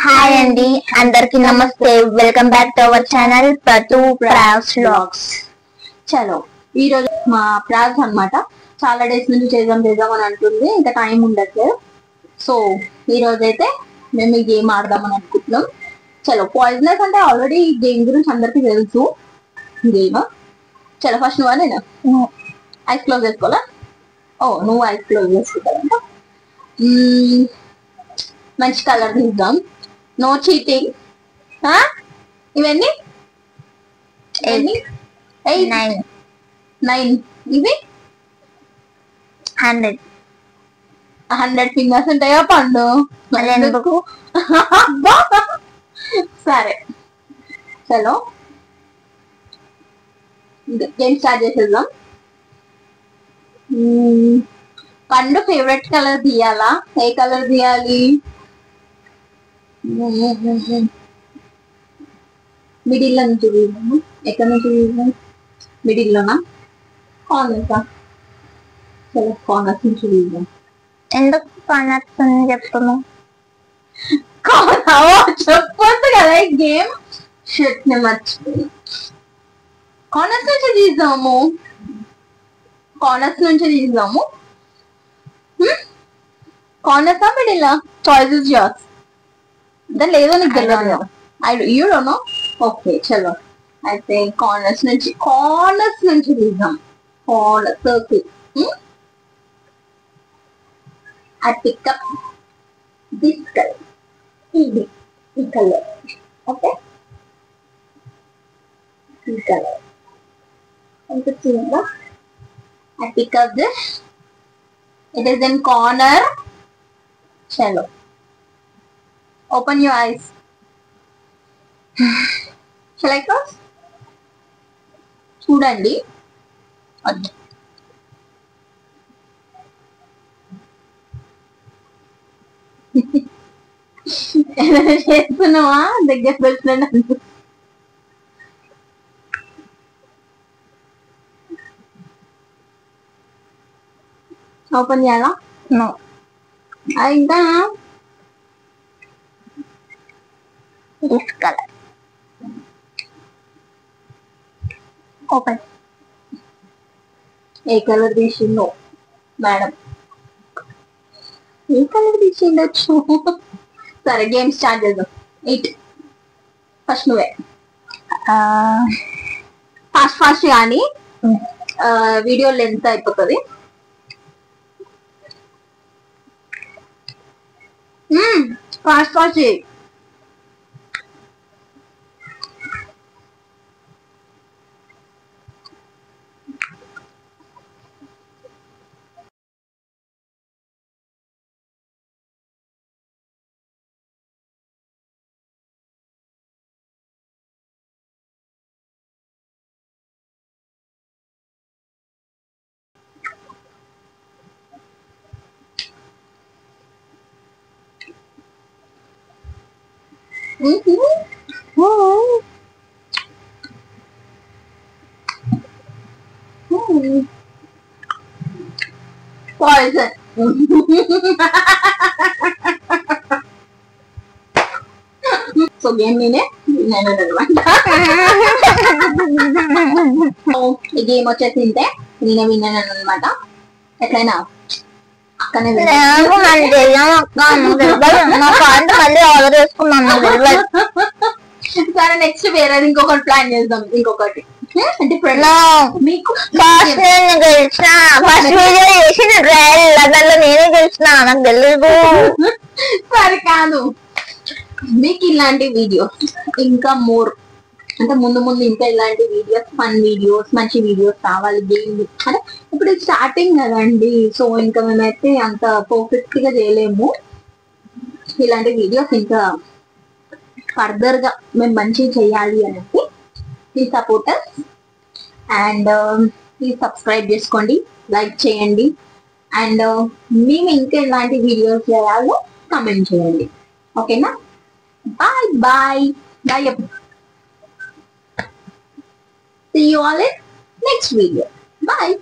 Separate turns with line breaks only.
Hi అండి, అందరికి నమస్తే. Welcome back to our channel ప్రతు ప్రావ్స్ వ్లాగ్స్.
చలో ఈ రోజు మా ప్రావ్స్ అన్నమాట. చాలా డేస్ నుంచి చేద్దాం అని అంటుంది, ఇంకా టైం ఉండట్లేదు. సో ఈ రోజు అయితే మేము ఈ గేమ్ ఆడదామని అనుకుంటున్నాం. చలో పాయిజనస్ అంటే ఆల్రెడీ ఈ గేమ్ గురించి అందరికి తెలుసు. గేమ్ చలో ఫస్ట్ నువ్వు నేను ఐస్ క్లోజ్ చేసుకోవాలా? ఓ నువ్వు ఐస్ క్లోజ్ చేసుకుంటావంట. మంచి కలర్ తీద్దాం. No cheating. ఇవన్నీ
8, 9,
9 ఇవి 100 ఫింగర్స్ ఉంటాయా పండు?
ఎందుకు?
సరే చలో గేమ్ స్టార్ట్ చేసేద్దాం. పండు ఫేవరెట్ కలర్ తీయాలా? ఏ కలర్ తీయాలి? మిడిల్ నుంచి తీద్దాము. ఎక్కడి నుంచి తీద్దాం? మిడిల్ లోనా కార్నర్సా? చలో కార్నర్స్ నుంచి తీద్దాం.
ఎందుకు కార్నర్స్ అని చెప్తున్నావు?
చెప్పొద్దు కదా ఈ గేమ్. షర్ట్ ని మర్చిపోయి కార్నర్స్ నుంచి తీద్దాము. కార్నర్స్ నుంచి తీద్దాము. కార్నర్సా మిడిల్? Choice is yours. దాని లేదో నీకు తెలియదు కదా. You don't know. ఓకే చలో అయితే కార్నర్స్ నుంచి తీద్దాం. Corner circle. I pick up this color. ఈ కలర్. ఓకే ఈ కలర్ ఎంత చిన్నగా. I pick up this. It is in corner. చలో open your eyes. Shall I close? చూడండి. చేస్తున్నావా? దగ్గర వచ్చినట్టు ఓపెన్ చేయాలా?
నో.
ఇంకా
దిస్ కలర్ ఓపెన్.
ఏ కలర్ తీసిందో మేడం? ఏ కలర్ తీసిండొచ్చు? సరే గేమ్ స్టార్ట్ చేద్దాం. 8 ఫస్ట్ నువ్వే. ఫాస్ట్ కానీ వీడియో లెంత్ అయిపోతుంది. ఫాస్ట్ చేయి. Poison. సో గేమ్ నేనే అనమాట. ఈ గేమ్ వచ్చేసి నేనే విన్నాను అనమాట. ఎట్లయినా అక్కనే
మళ్ళీ ఆర్డర్ చేసుకున్నాను.
సరే నెక్స్ట్ వేరేది ఇంకొకటి ప్లాన్ చేద్దాం. ఇంకొకటి డిఫరెంట్. మీకు
ఫస్ట్ నేను గెలిచిన. ఫస్ట్ వీడియో చేసిన దాంట్లో నేనే గెలిచిన. నాకు తెలియదు.
సరే కాదు, మీకు ఇలాంటి వీడియోస్ ఇంకా మోర్ అంటే ముందు ఇంకా ఇలాంటి వీడియోస్, ఫన్ వీడియోస్, మంచి వీడియోస్ కావాలి. గేమ్ అంటే ఇప్పుడు స్టార్టింగ్ కదండి. సో ఇంకా మేమైతే అంత పర్ఫెక్ట్ గా చేయలేము. ఇలాంటి వీడియోస్ ఇంకా ఫర్దర్ గా మేము మంచిగా చేయాలి అనేసి please support us and please subscribe చేసుకోండి, లైక్ చేయండి. అండ్ మేము ఇంకా ఇలాంటి వీడియోస్ చేయాలో కమెంట్ చేయండి. ఓకేనా? Bye bye bye. See you all in next video. Bye.